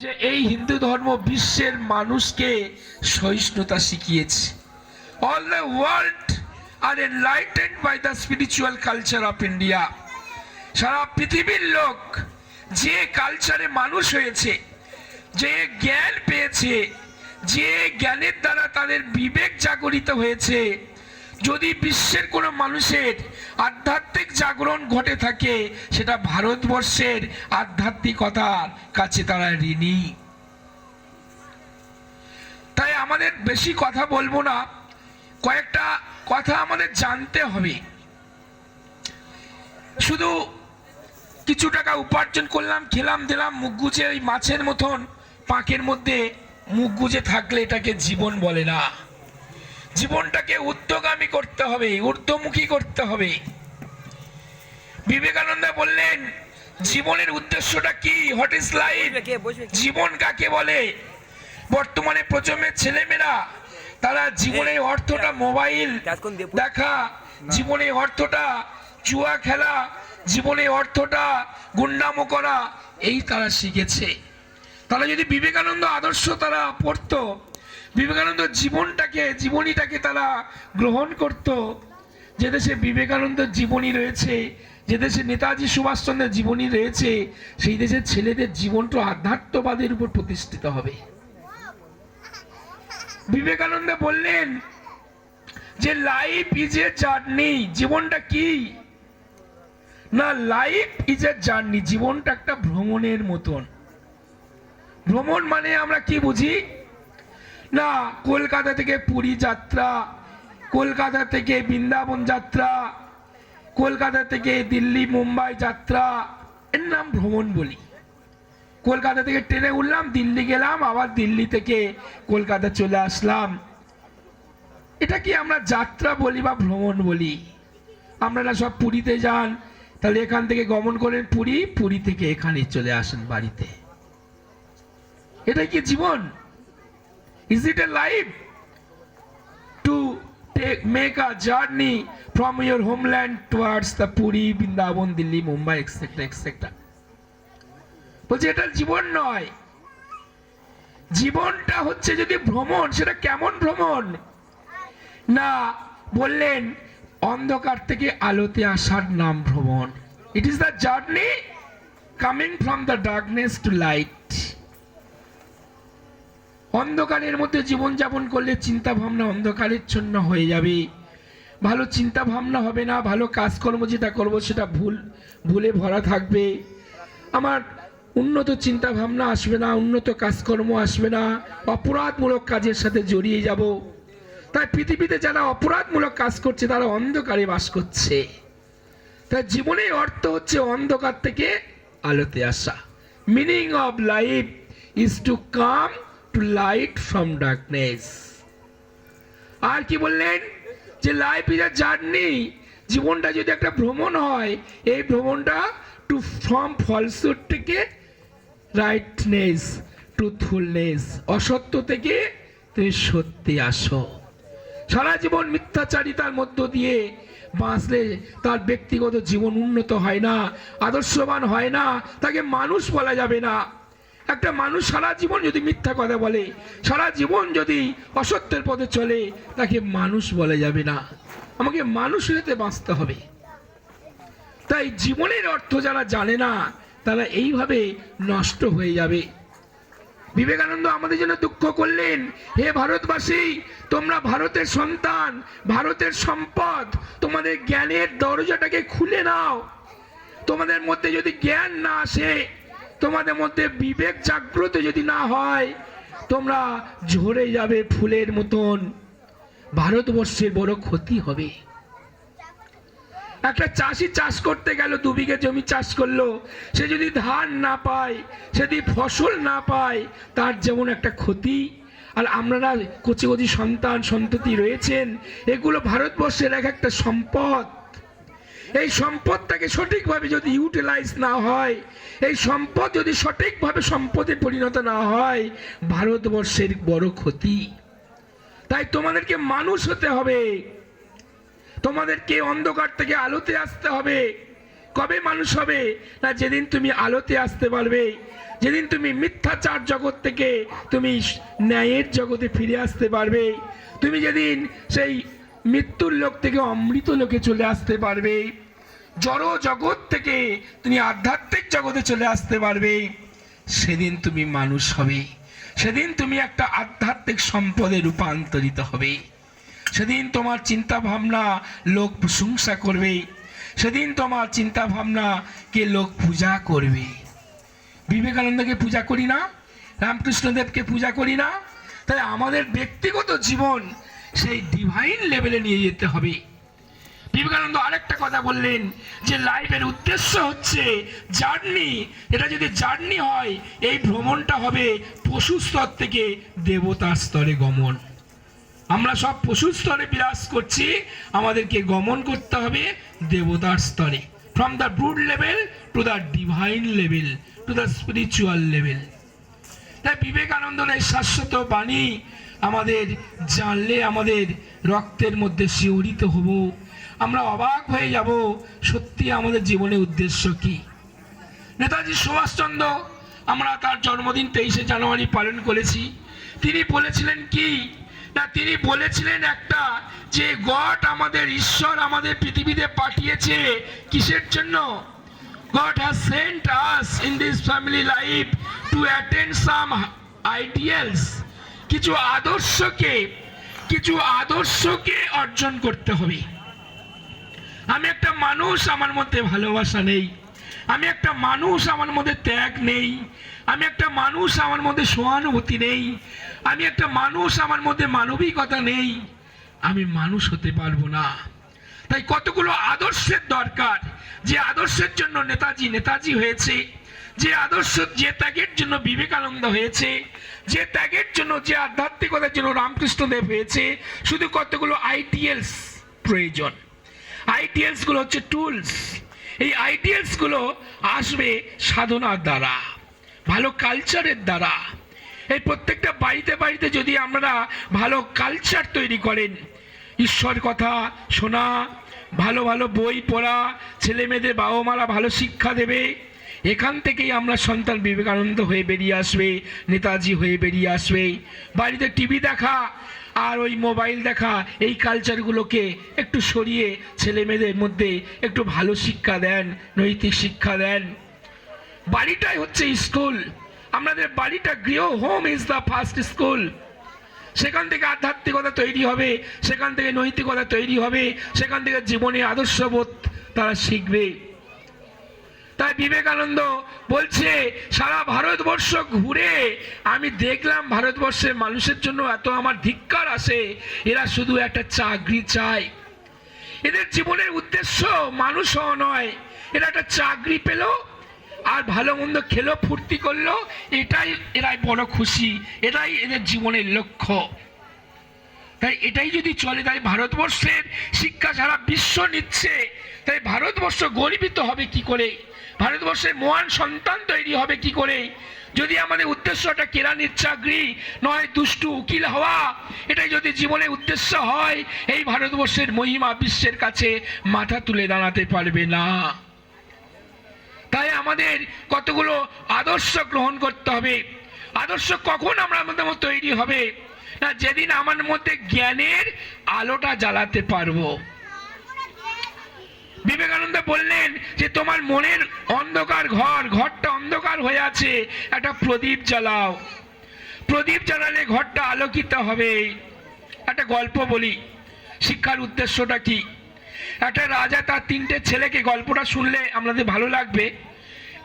যে এই হিন্দু ধর্ম বিশ্বের মানুষকে সহিষ্ণুতা শিখিয়েছে। All the world are enlightened by the spiritual culture of India. সারা পৃথিবীর লোক যে কালচারে মানুষ হয়েছে, যে জ্ঞান পেয়েছে, যে জ্ঞানের দ্বারা তাদের বিবেক জাগরিত হয়েছে, যদি বিশ্বের কোনো মানুষের আধ্যাত্মিক জাগরণ ঘটে থাকে সেটা ভারতবর্ষের আধ্যাত্মিকতার কাছে তারা ঋণী। তাই আমাদের বেশি কথা বলবো না, কয়েকটা কথা আমাদের জানতে হবে। শুধু কিছু টাকা উপার্জন করলাম, খেলাম দিলাম, মুখ গুজে ওই মাছের মতন পাঁকের মধ্যে মুখ গুজে থাকলে এটাকে জীবন বলে না। জীবনটাকে ঊর্ধ্বগামী করতে হবে, ঊর্ধ্বমুখী করতে হবে। বিবেকানন্দ বললেন জীবনের উদ্দেশ্যটা কি? What is life? জীবন কাকে বলে? বর্তমানে প্রজন্মের ছেলেমেয়েরা তারা জীবনের অর্থটা মোবাইল দেখা, জীবনের অর্থটা জুয়া খেলা, জীবনের অর্থটা গুন্ডামো করা, এই তারা শিখেছে। তারা যদি বিবেকানন্দ আদর্শ তারা পড়তো, বিবেকানন্দ জীবনীটাকে তারা গ্রহণ করত, যে দেশে বিবেকানন্দ জীবনী রয়েছে, যে দেশে নেতাজি সুভাষচন্দ্রের জীবনী রয়েছে, সেই দেশের ছেলেদের জীবনটা আধ্যাত্মবাদের উপর প্রতিষ্ঠিত হবে। বিবেকানন্দ বললেন যে লাইফ ইজ এ জার্নি। জীবনটা কি না, লাইফ ইজ এ জার্নি। জীবনটা একটা ভ্রমণের মতন। ভ্রমণ মানে আমরা কি বুঝি না, কলকাতা থেকে পুরী যাত্রা, কলকাতা থেকে বৃন্দাবন যাত্রা, কলকাতা থেকে দিল্লি মুম্বাই যাত্রা, এর নাম ভ্রমণ বলি। কলকাতা থেকে ট্রেনে উঠলাম, দিল্লি গেলাম, আবার দিল্লি থেকে কলকাতা চলে আসলাম, এটা কি আমরা যাত্রা বলি বা ভ্রমণ বলি? আপনারা সব পুরীতে যান, তাহলে এখান থেকে গমন করেন পুরী, পুরী থেকে এখানে চলে আসেন বাড়িতে, এটা কি জীবন? Is it a life to make a journey from your homeland towards the Puri, Vrindavan, Delhi, Mumbai, etc., etc.? বলছে এটা জীবন নয়। জীবনটা হচ্ছে যদি ভ্রমণ, সেটা কেমন ভ্রমণ না, বললেন অন্ধকার থেকে আলোতে আসার নাম ভ্রমণ। It is the journey coming from the darkness to light. অন্ধকারের মধ্যে জীবন যাপন করলে চিন্তা ভাবনা অন্ধকারেচ্ছন্ন হয়ে যাবে, ভালো চিন্তা ভাবনা হবে না, ভালো কাজকর্ম যেটা করব সেটা ভুলে ভরা থাকবে, আমার উন্নত চিন্তা ভাবনা আসবে না, উন্নত কাজকর্ম আসবে না, অপরাধমূলক কাজের সাথে জড়িয়ে যাব। তাই পৃথিবীতে যারা অপরাধমূলক কাজ করছে তারা অন্ধকারে বাস করছে। তাই জীবনের অর্থ হচ্ছে অন্ধকার থেকে আলোতে আসা। Meaning of life is to come to light from darkness. আর কি বললেন যে লাইফ ইজ আ জার্নি। জীবনটা যদি একটা ভ্রমণ হয়, এই ভ্রমণটা টু ফ্রম ফলসুড থেকে রাইটনেস, ট্রুথফুলনেস, অসত্য থেকে তুমি সত্যি আসো। সারা জীবন মিথ্যাচারিতার মধ্য দিয়ে বাঁচলে তার ব্যক্তিগত জীবন উন্নত হয় না, আদর্শবান হয় না, তাকে মানুষ বলা যাবে না। একটা মানুষ সারা জীবন যদি মিথ্যা কথা বলে, সারা জীবন যদি অসত্যের পথে চলে, তাকে মানুষ বলা যাবে না। আমাকে মানুষ হতে বাঁচতে হবে। তাই জীবনের অর্থ যারা জানে না তারা এইভাবে নষ্ট হয়ে যাবে। বিবেকানন্দ আমাদের জন্য দুঃখ করলেন, হে ভারতবাসী, তোমরা ভারতের সন্তান, ভারতের সম্পদ, তোমাদের জ্ঞানের দরজাটাকে খুলে নাও। তোমাদের মধ্যে যদি জ্ঞান না আসে, তোমাদের মধ্যে বিবেক জাগ্রত যদি না হয়, তোমরা ঝরে যাবে ফুলের মতন। ভারতবর্ষের বড় ক্ষতি হবে। একটা চাষি চাষ করতে গেল, 2 বিঘে জমি চাষ করলো, সে যদি ধান না পায়, সে যদি ফসল না পায়, তার যেমন একটা ক্ষতি। আর আপনারা কচি কচি সন্তান সন্ততি রয়েছেন, এগুলো ভারতবর্ষের এক একটা সম্পদ। এই সম্পদটাকে সঠিকভাবে যদি ইউটিলাইজ না হয়, এই সম্পদ যদি সঠিকভাবে সম্পদে পরিণত না হয়, ভারতবর্ষের বড় ক্ষতি। তাই তোমাদেরকে মানুষ হতে হবে, তোমাদেরকে অন্ধকার থেকে আলোতে আসতে হবে, কবে মানুষ হবে? না যেদিন তুমি আলোতে আসতে পারবে, যেদিন তুমি মিথ্যাচার জগৎ থেকে তুমি ন্যায়ের জগতে ফিরে আসতে পারবে, তুমি যেদিন সেই মৃত্যুর লোক থেকে অমৃত লোকে চলে আসতে পারবে, জড় জগৎ থেকে তুমি আধ্যাত্মিক জগতে চলে আসতে পারবে, সেদিন তুমি মানুষ হবে। সেদিন তুমি একটা আধ্যাত্মিক সম্পদে রূপান্তরিত হবে। সেদিন তোমার চিন্তা ভাবনা লোক প্রশংসা করবে। সেদিন তোমার চিন্তা ভাবনাকে লোক পূজা করবে। বিবেকানন্দকে পূজা করি না? রামকৃষ্ণদেবকে পূজা করি না? তাই আমাদের ব্যক্তিগত জীবন সেই ডিভাইন লেভেলে নিয়ে যেতে হবে। বিবেকানন্দ আরেকটা কথা বললেন যে লাইফের উদ্দেশ্য হচ্ছে জার্নি। এটা যদি জার্নি হয়, এই ভ্রমণটা হবে পশু স্তর থেকে দেবতার স্তরে গমন। আমরা সব পশু স্তরে বিরাজ করছি, আমাদেরকে গমন করতে হবে দেবতার স্তরে। From the brood level to the divine level, to the spiritual level. তাই বিবেকানন্দের এই শাশ্বত বাণী আমাদের জানলে আমাদের রক্তের মধ্যে শিহরিত হব। আমরা অবাক হয়ে যাব, সত্যি আমাদের জীবনের উদ্দেশ্য কি। নেতাজি সুভাষচন্দ্র, আমরা তার জন্মদিন 23শে জানুয়ারি পালন করেছি। তিনি বলেছিলেন কি না, তিনি বলেছিলেন একটা, যে গড আমাদের ঈশ্বর আমাদের পৃথিবীতে পাঠিয়েছে কিসের জন্য? God has sent us in this family life to attain some ideals. কিছু আদর্শকে অর্জন করতে হবে। আমি একটা মানুষ, আমার মধ্যে ভালোবাসা নেই। আমি একটা মানুষ, আমার মধ্যে ত্যাগ নেই। আমি একটা মানুষ, আমার মধ্যে সহানুভূতি নেই। আমি একটা মানুষ, আমার মধ্যে মানবিকতা নেই। আমি মানুষ হতে পারবো না। তাই কতগুলো আদর্শের দরকার। যে আদর্শের জন্য নেতাজি হয়েছে, যে আদর্শ, যে ত্যাগের জন্য বিবেকানন্দ হয়েছে, যে ত্যাগের জন্য, যে আধ্যাত্মিকতার জন্য রামকৃষ্ণদেব হয়েছে, শুধু কতগুলো আইডিয়ালস প্রয়োজন। আইডিয়ালস গুলো হচ্ছে টুলস। এই আইডিয়ালস গুলো আসবে সাধনার দ্বারা, ভালো কালচারের দ্বারা। এই প্রত্যেকটা বাড়িতে বাড়িতে যদি আমরা ভালো কালচার তৈরি করেন, ঈশ্বর কথা শোনা, ভালো ভালো বই পড়া, ছেলে মেয়েদের বাবা মারা ভালো শিক্ষা দেবে, এখান থেকেই আমরা সন্তান বিবেকানন্দ হয়ে বেরিয়ে আসবে, নেতাজি হয়ে বেরিয়ে আসবে। বাড়িতে টিভি দেখা আর ওই মোবাইল দেখা, এই কালচারগুলোকে একটু সরিয়ে ছেলে মেয়েদের মধ্যে একটু ভালো শিক্ষা দেন, নৈতিক শিক্ষা দেন। বাড়িটাই হচ্ছে স্কুল। আমাদের বাড়িটা, গৃহ, home is the first school. সেখান থেকে আধ্যাত্মিকতা তৈরি হবে, সেখান থেকে নৈতিকতা তৈরি হবে, সেখান থেকে জীবনে আদর্শবোধ তারা শিখবে। তাই বিবেকানন্দ বলছে, সারা ভারতবর্ষ ঘুরে আমি দেখলাম ভারতবর্ষের মানুষের জন্য এত আমার ধিক্কার আসে। এরা শুধু একটা চাকরি চায়। এদের জীবনের উদ্দেশ্য মানুষ হওয়া নয়। এরা একটা চাকরি পেল আর ভালো মন্দ খেলো, ফুর্তি করলো, এরাই বড় খুশি, এটাই এদের জীবনের লক্ষ্য। তাই এটাই যদি চলে, তাই ভারতবর্ষের শিক্ষা সারা বিশ্ব নিচ্ছে। তাই ভারতবর্ষ গর্বিত হবে কি করে? ভারতবর্ষের মহান সন্তান তৈরি হবে কি করে? যদি আমাদের উদ্দেশ্যটা কেরানির চাকরি নয়, দুষ্টু উকিল হওয়া, এটাই যদি জীবনের উদ্দেশ্য হয়, এই ভারতবর্ষের মহিমা বিশ্বের কাছে মাথা তুলে দাঁড়াতে পারবে না। তাই আমাদের কতগুলো আদর্শ গ্রহণ করতে হবে। আদর্শ কখন আমাদের মধ্যে তৈরি হবে? না, যেদিন আমার মধ্যে জ্ঞানের আলোটা জ্বালাতে পারবো। বিবেকানন্দ বললেন যে তোমার মনের অন্ধকার ঘরটা অন্ধকার হয়ে আছে, একটা প্রদীপ জ্বালাও। প্রদীপ জ্বালালে ঘরটা আলোকিত হবে। একটা গল্প বলি, শিক্ষার উদ্দেশ্যটা কি। একটা রাজা তার 3টে ছেলেকে, গল্পটা শুনলে আমাদের ভালো লাগবে,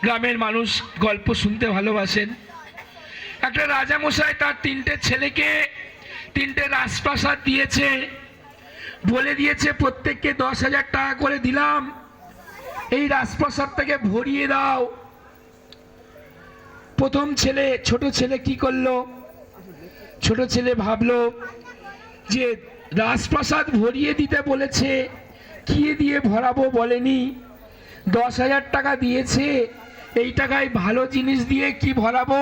গ্রামের মানুষ গল্প শুনতে ভালোবাসেন। একটা রাজা মশাই তার 3টে ছেলেকে 3টে রাজপ্রাসাদ দিয়েছে, বলে দিয়েছে প্রত্যেককে 10,000 টাকা করে দিলাম, এই রাজপ্রাসাদটাকে ভরিয়ে দাও। প্রথম ছেলে, ছোট ছেলে কি করলো? ছোট ছেলে ভাবলো যে রাজপ্রাসাদ ভরিয়ে দিতে বলেছে, কি দিয়ে ভরাবো বলেনি, 10,000 টাকা দিয়েছে, এই টাকায় ভালো জিনিস দিয়ে কি ভরাবো?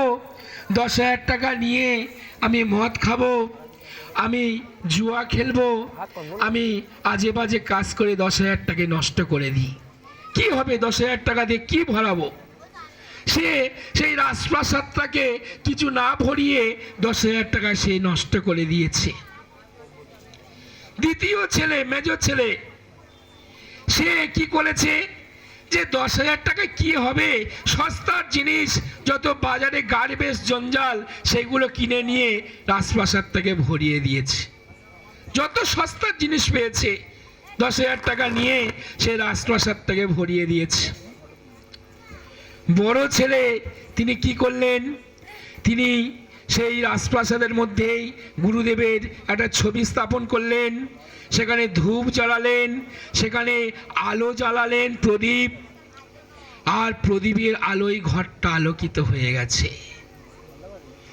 10,000 টাকা নিয়ে আমি মদ খাবো, আমি জুয়া খেলবো, আমি আজে বাজে কাজ করে 10,000 টাকা নষ্ট করে দিই। কি হবে 10,000 টাকা দিয়ে কি ভরাবো? সে সেই রাজপ্রাসাদটাকে কিছু না ভরিয়ে 10,000 টাকা সে নষ্ট করে দিয়েছে। দ্বিতীয় ছেলে, মেজর ছেলে, সে কি করেছে যে 10,000 টাকা কি হবে, সস্তার জিনিস যত বাজারে গার্বেজ জঞ্জাল সেগুলো কিনে নিয়ে রাজপ্রাসাদটাকে ভরিয়ে দিয়েছে। যত সস্তার জিনিস পেয়েছে 10,000 টাকা নিয়ে সে রাজপ্রাসাদটাকে ভরিয়ে দিয়েছে। বড় ছেলে তিনি কি করলেন, তিনি সেই রাজপ্রাসাদের মধ্যেই গুরুদেবের একটা ছবি স্থাপন করলেন, সেখানে ধূপ জ্বালালেন, সেখানে আলো জ্বালালেন, প্রদীপ, আর প্রদীপের আলোয় ঘরটা আলোকিত হয়ে গেছে।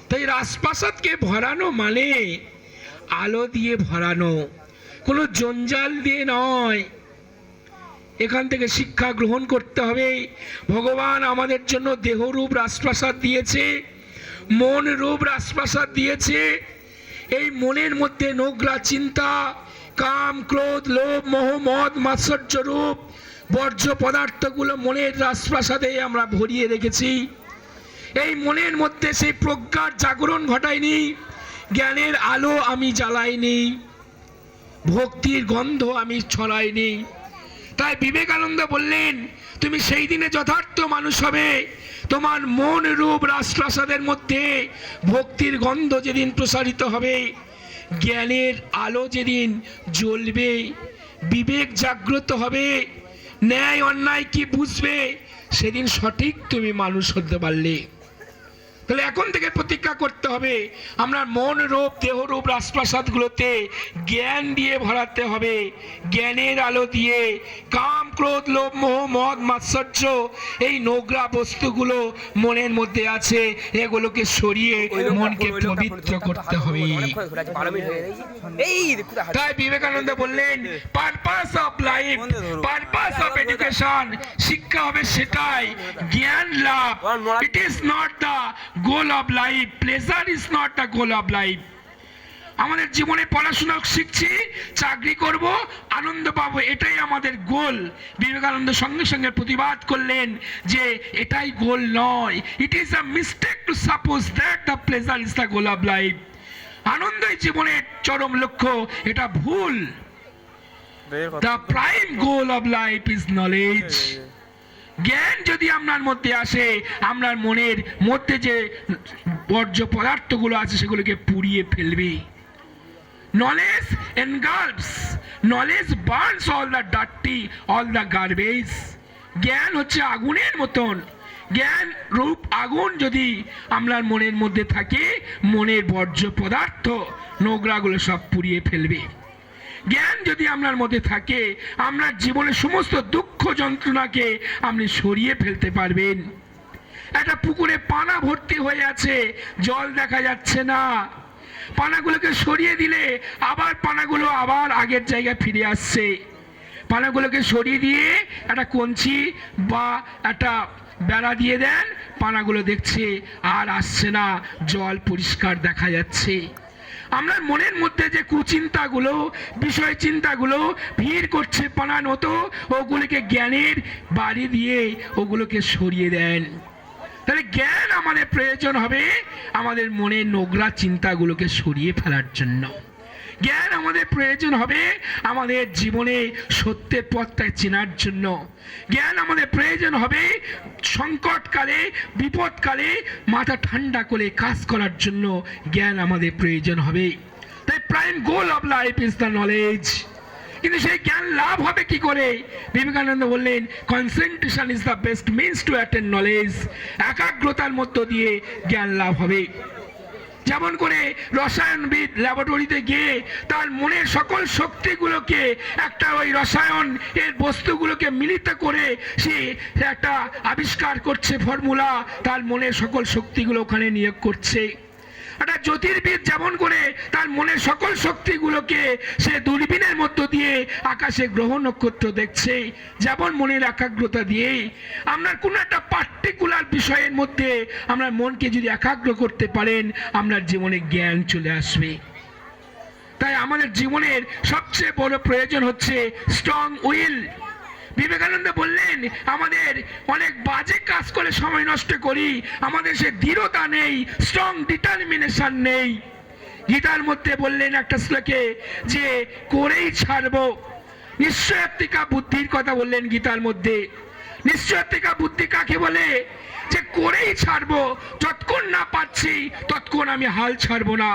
তাই রাজপ্রাসাদকে ভরানো মানে আলো দিয়ে ভরানো, কোনো জঞ্জাল দিয়ে নয়। এখান থেকে শিক্ষা গ্রহণ করতে হবে। ভগবান আমাদের জন্য দেহরূপ রাজপ্রাসাদ দিয়েছে, মন রূপ রাজপ্রাসাদ দিয়েছে। এই মনের মধ্যে নোংরা চিন্তা, কাম, ক্রোধ, লোভ, মোহ, মদ, মাৎসর্য রূপ বর্জ্য পদার্থগুলো মনের রাজপ্রাসাদে আমরা ভরিয়ে রেখেছি। এই মনের মধ্যে সেই প্রজ্ঞার জাগরণ ঘটায়নি, জ্ঞানের আলো আমি জ্বালাইনি, ভক্তির গন্ধ আমি ছড়াইনি। তাই বিবেকানন্দ বললেন, তুমি সেই দিনে যথার্থ মানুষ হবে তোমার মন রূপ রাজপ্রাসাদের মধ্যে ভক্তির গন্ধ যেদিন প্রসারিত হবে, জ্ঞানের আলো যেদিন জ্বলবে, বিবেক জাগ্রত হবে, ন্যায় অন্যায় কি বুঝবে, সেদিন সঠিক তুমি মানুষ হতে পারলে। তাহলে এখন থেকে প্রতিজ্ঞা করতে হবে, আমরা মন রূপ দেহরূপ রাজপ্রাসাদগুলোতে জ্ঞান দিয়ে ভরাতে হবে। জ্ঞানের আলো দিয়ে কাম, ক্রোধ, লোভ, মোহ, মদ, মাৎসর্য এই নোংরা বস্তুগুলো মনের মধ্যে আছে, এগুলোকে সরিয়ে মনকে পবিত্র করতে হবে। তাই বিবেকানন্দ বললেন, purpose of life, purpose of education, শিক্ষা হবে সেটাই, জ্ঞান লাভ। It is not the goal of life, pleasure is not the goal of life. আমাদের জীবনে পড়াশোনা শিখছি, চাকরি করব, আনন্দ পাবো, এটাই আমাদের গোল। বিবেকানন্দ সঙ্গে সঙ্গে প্রতিবাদ করলেন যে এটাই গোল নয়। It is a mistake two suppose that the pleasure is the goal of life. আনন্দই জীবনের চরম লক্ষ্য, এটা ভুল। The prime goal of life is knowledge. জ্ঞান যদি আপনার মধ্যে আসে, আপনার মনের মধ্যে যে বর্জ্য পদার্থগুলো আছে সেগুলোকে পুড়িয়ে ফেলবে। Knowledge engulfs, knowledge burns all the dirty, all the garbage. জ্ঞান হচ্ছে আগুনের মতন, জ্ঞান রূপ আগুন যদি আপনার মনের মধ্যে থাকে, মনের বর্জ্য পদার্থ নোংরাগুলো সব পুড়িয়ে ফেলবে। জ্ঞান যদি আপনার মধ্যে থাকে, আপনার জীবনের সমস্ত দুঃখ যন্ত্রণাকে আপনি সরিয়ে ফেলতে পারবেন। একটা পুকুরে পানা ভর্তি হয়ে আছে, জল দেখা যাচ্ছে না, পানাগুলোকে সরিয়ে দিলে আবার পানাগুলো আবার আগের জায়গায় ফিরে আসছে। পানাগুলোকে সরিয়ে দিয়ে একটা কঞ্চি বা একটা বেড়া দিয়ে দেন, পানাগুলো দেখছে আর আসছে না, জল পরিষ্কার দেখা যাচ্ছে। আমরা মনের মধ্যে যে কুচিন্তাগুলো, বিষয় চিন্তাগুলো ভিড় করছে পানার মতো, ওগুলোকে জ্ঞানের বাড়ি দিয়ে ওগুলোকে সরিয়ে দেন। তাহলে জ্ঞান আমাদের প্রয়োজন হবে আমাদের মনের নোংরা চিন্তাগুলোকে সরিয়ে ফেলার জন্য। জ্ঞান আমাদের প্রয়োজন হবে আমাদের জীবনে সত্যের পথটা চেনার জন্য। জ্ঞান আমাদের প্রয়োজন হবে সংকটকালে, বিপদকালে মাথা ঠান্ডা করে কাজ করার জন্য। জ্ঞান আমাদের প্রয়োজন হবে। তাই prime goal of life is the knowledge. কিন্তু সেই জ্ঞান লাভ হবে কি করে? বিবেকানন্দ বললেন, concentration is the best means to attain knowledge. একাগ্রতার মধ্য দিয়ে জ্ঞান লাভ হবে। যেমন করে রসায়নবিদ ল্যাবরেটরিতে গিয়ে তার মনের সকল শক্তিগুলোকে একটা ওই রসায়ন এর বস্তুগুলোকে মিলিত করে সে একটা আবিষ্কার করছে ফর্মুলা, তার মনের সকল শক্তিগুলো ওখানে নিয়োগ করছে। একটা জ্যোতির্বিদ যেমন করে তার মনের সকল শক্তিগুলোকে সে দূরবীনের মধ্য দিয়ে আকাশে গ্রহ নক্ষত্র দেখছে, যেমন মনের একাগ্রতা দিয়ে আপনার কোনো একটা পার্টিকুলার বিষয়ের মধ্যে আপনার মনকে যদি একাগ্র করতে পারেন, আপনার জীবনে জ্ঞান চলে আসবে। তাই আমাদের জীবনের সবচেয়ে বড় প্রয়োজন হচ্ছে স্ট্রং উইল। বিবেকানন্দ বললেন আমাদের অনেক বাজে কাজ করে সময় নষ্ট করি, আমাদের সে দৃঢ়তা নেই, স্ট্রং ডিটারমিনেশন নেই। গীতার মধ্যে বললেন একটা শ্লোকে যে করেই ছাড়বো। নিশ্চয়াত্মিকা বুদ্ধির কথা বললেন গীতার মধ্যে। নিশ্চয়াত্মিকা বুদ্ধি কাকে বলে? যে করেই ছাড়বো, যতক্ষণ না পাচ্ছি ততক্ষণ আমি হাল ছাড়বো না।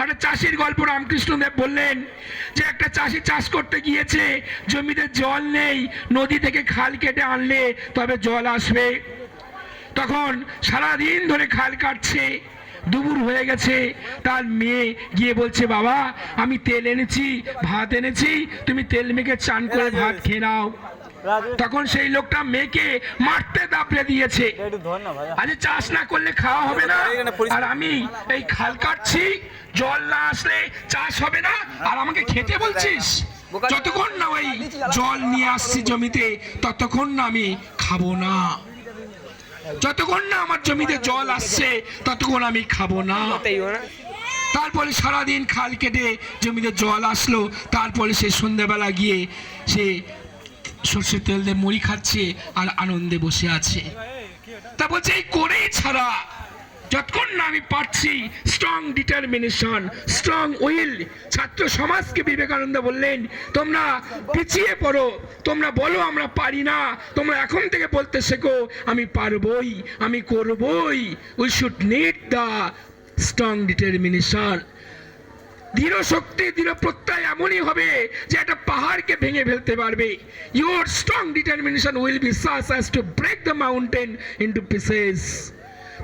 একটা চাষির গল্প রামকৃষ্ণদেব বললেন যে একটা চাষি চাষ করতে গিয়েছে, জমিতে জল নেই, নদী থেকে খাল কেটে আনলে তবে জল আসবে। তখন সারাদিন ধরে খাল কাটছে, দুপুর হয়ে গেছে, তার মেয়ে গিয়ে বলছে বাবা আমি তেল এনেছি, ভাত এনেছি, তুমি তেল মেখে চান করে ভাত খেয়ে নাও। তখন সেই লোকটা মেয়েকে মারতে দাপড়ে দিয়েছে, আজ চাষ না করলে খাওয়া হবে না, আর আমি এই খাল কাটছি, জল না আসলে চাষ হবে না, আর আমাকে খেতে বলছিস? যতক্ষণ না ওই জল নিয়ে আসছি জমিতে ততক্ষণ না আমি খাবো না, যতক্ষণ না আমার জমিতে জল আসছে ততক্ষণ আমি খাবো না। তারপরে সারাদিন খাল কেটে জমিতে জল আসলো, তারপরে সে সন্ধ্যাবেলা গিয়ে সে সর্ষের তেল দিয়ে মুড়ি খাচ্ছে আর আনন্দে বসে আছে। তা বলছে এই করেই ছাড়া, যতক্ষণ না আমি পারছি, স্ট্রং ডিটারমিনেশন, স্ট্রং উইল। ছাত্র সমাজকে বিবেকানন্দ বললেন তোমরা পিছিয়ে পড়ো, তোমরা বলো আমরা পারি না, তোমরা এখন থেকে বলতে শেখো আমি পারবই, আমি করবই। We should need the strong determination. দৃঢ় শক্তি, দৃঢ় প্রত্যয় এমনই হবে যে একটা পাহাড়কে ভেঙে ফেলতে পারবে। Your strong determination will be such as to break the mountain into pieces.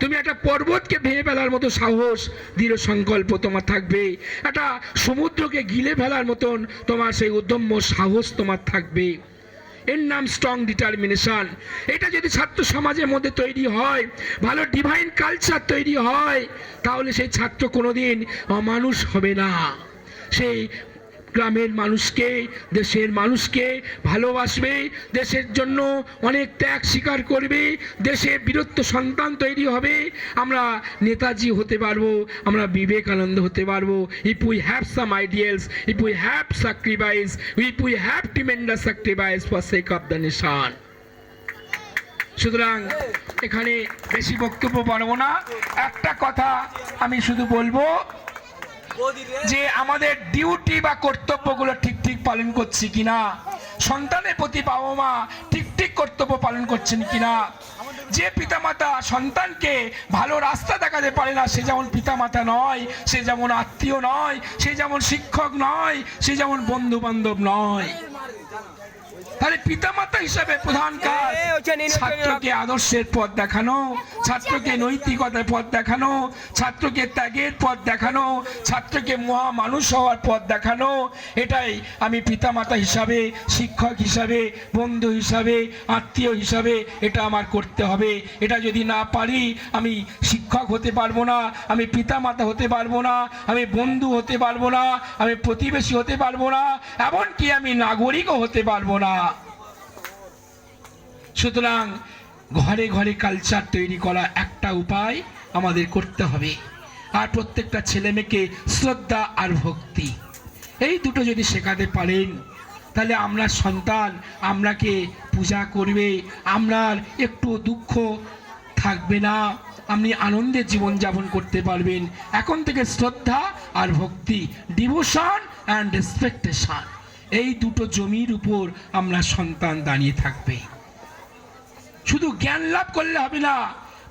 তুমি একটা পর্বতকে ভেঙে ফেলার মতো সাহস, দৃঢ় সংকল্প তোমার থাকবে। একটা সমুদ্রকে গিলে ফেলার মতন তোমার সেই উদ্যম্য সাহস তোমার থাকবে। এর নাম স্ট্রং ডিটারমিনেশন। এটা যদি ছাত্র সমাজের মধ্যে তৈরি হয়, ভালো ডিভাইন কালচার তৈরি হয়, তাহলে সেই ছাত্র কোনোদিন অমানুষ হবে না। সেই গ্রামের মানুষকে, দেশের মানুষকে ভালোবাসবে, দেশের জন্য অনেক ত্যাগ স্বীকার করবে, দেশে বীরত্ব সন্তান তৈরি হবে। আমরা নেতাজি হতে পারবো, আমরা বিবেকানন্দ হতে পারবো। If we have some ideals, if we have sacrifice, if we have tremendous sacrifice for sake of the nation. সুতরাং এখানে বেশি বক্তব্য পারবো না, একটা কথা আমি শুধু বলবো যে আমাদের ডিউটি বা কর্তব্যগুলো ঠিক ঠিক পালন করছি কিনা, সন্তানের প্রতি বাবা মা ঠিক ঠিক কর্তব্য পালন করছেন কিনা। যে পিতামাতা সন্তানকে ভালো রাস্তা দেখাতে পারে না, সে যেমন পিতামাতা নয়, সে যেমন আত্মীয় নয়, সে যেমন শিক্ষক নয়, সে যেমন বন্ধু বান্ধব নয়। তাহলে পিতামাতা হিসাবে প্রধান কাজ ছাত্রকে আদর্শের পথ দেখানো, ছাত্রকে নৈতিকতার পথ দেখানো, ছাত্রকে ত্যাগের পথ দেখানো, ছাত্রকে মহা মানুষ হওয়ার পথ দেখানো। এটাই আমি পিতামাতা হিসাবে, শিক্ষক হিসাবে, বন্ধু হিসাবে, আত্মীয় হিসাবে এটা আমার করতে হবে। এটা যদি না পারি আমি শিক্ষক হতে পারবো না, আমি পিতামাতা হতে পারবো না, আমি বন্ধু হতে পারবো না, আমি প্রতিবেশী হতে পারবো না, এমনকি আমি নাগরিকও হতে পারবো না। সুতরাং ঘরে ঘরে কালচার তৈরি করা একটা উপায় আমাদের করতে হবে। আর প্রত্যেকটা ছেলে মেয়েকে শ্রদ্ধা আর ভক্তি, এই দুটো যদি শেখাতে পারেন, তাহলে আমরা সন্তান আমরাকে পূজা করবে, আমরার একটু দুঃখ থাকবে না, আপনি আনন্দের জীবনযাপন করতে পারবেন। এখন থেকে শ্রদ্ধা আর ভক্তি, ডিভোশন অ্যান্ড রেসপেক্টেশন, এই দুটো জমির উপর আমরা সন্তান দাঁড়িয়ে থাকবে। শুধু জ্ঞান লাভ করলে হবে না।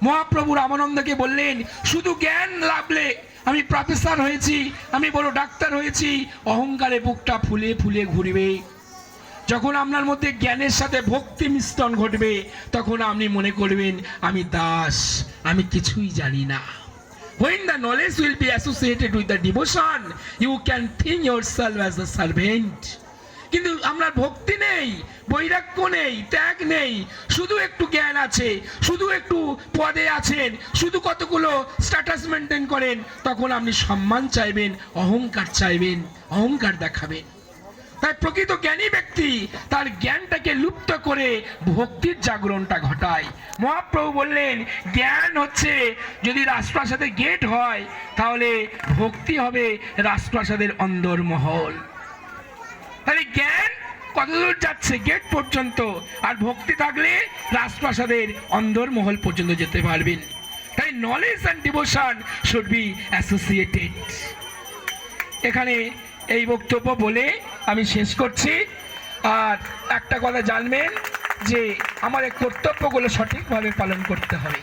মহাপ্রভু রামানন্দকে বললেন শুধু জ্ঞান লাভলে, আমি প্রফেসর হয়েছি, আমি বড় ডাক্তার হয়েছি, অহংকারে বুকটা ফুলে ফুলে ঘুরবে। যখন আপনার মধ্যে জ্ঞানের সাথে ভক্তি মিশ্রণ ঘটবে, তখন আপনি মনে করবেন আমি দাস, আমি কিছুই জানি না। When the knowledge will be associated with the devotion, you can think yourself as a servant. কিন্তু আপনার ভক্তি নেই, বৈরাগ্য নেই, ত্যাগ নেই, শুধু একটু জ্ঞান আছে, শুধু একটু পদে আছেন, শুধু কতগুলো স্ট্যাটাস মেনটেন করেন, তখন আপনি সম্মান চাইবেন, অহংকার চাইবেন, অহংকার দেখাবেন। তাই প্রকৃত জ্ঞানী ব্যক্তি তার জ্ঞানটাকে লুপ্ত করে ভক্তির জাগরণটা ঘটায়। মহাপ্রভু বললেন জ্ঞান হচ্ছে যদি রাজপ্রাসাদের গেট হয়, তাহলে ভক্তি হবে রাজপ্রাসাদের অন্দরমহল। তাহলে জ্ঞান কতদূর যাচ্ছে? গেট পর্যন্ত। আর ভক্তি থাকলে রাজপ্রাসাদের অন্দরমহল পর্যন্ত যেতে পারবেন। তাই knowledge and devotion should be associated. এখানে এই বক্তব্য বলে আমি শেষ করছি। আর একটা কথা জানবেন যে আমাদের কর্তব্যগুলো সঠিকভাবে পালন করতে হবে।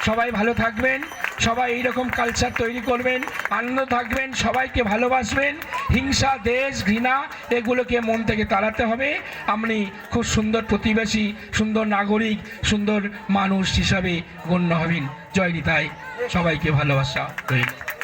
সবাই ভালো থাকবেন, সবাই এইরকম কালচার তৈরি করবেন, আনন্দ থাকবেন, সবাইকে ভালোবাসবেন। হিংসা, দেশ, ঘৃণা এগুলোকে মন থেকে তাড়াতে হবে। আপনি খুব সুন্দর প্রতিবেশী, সুন্দর নাগরিক, সুন্দর মানুষ হিসাবে গণ্য হবেন। জয় নিতাই, সবাইকে ভালোবাসা রইল।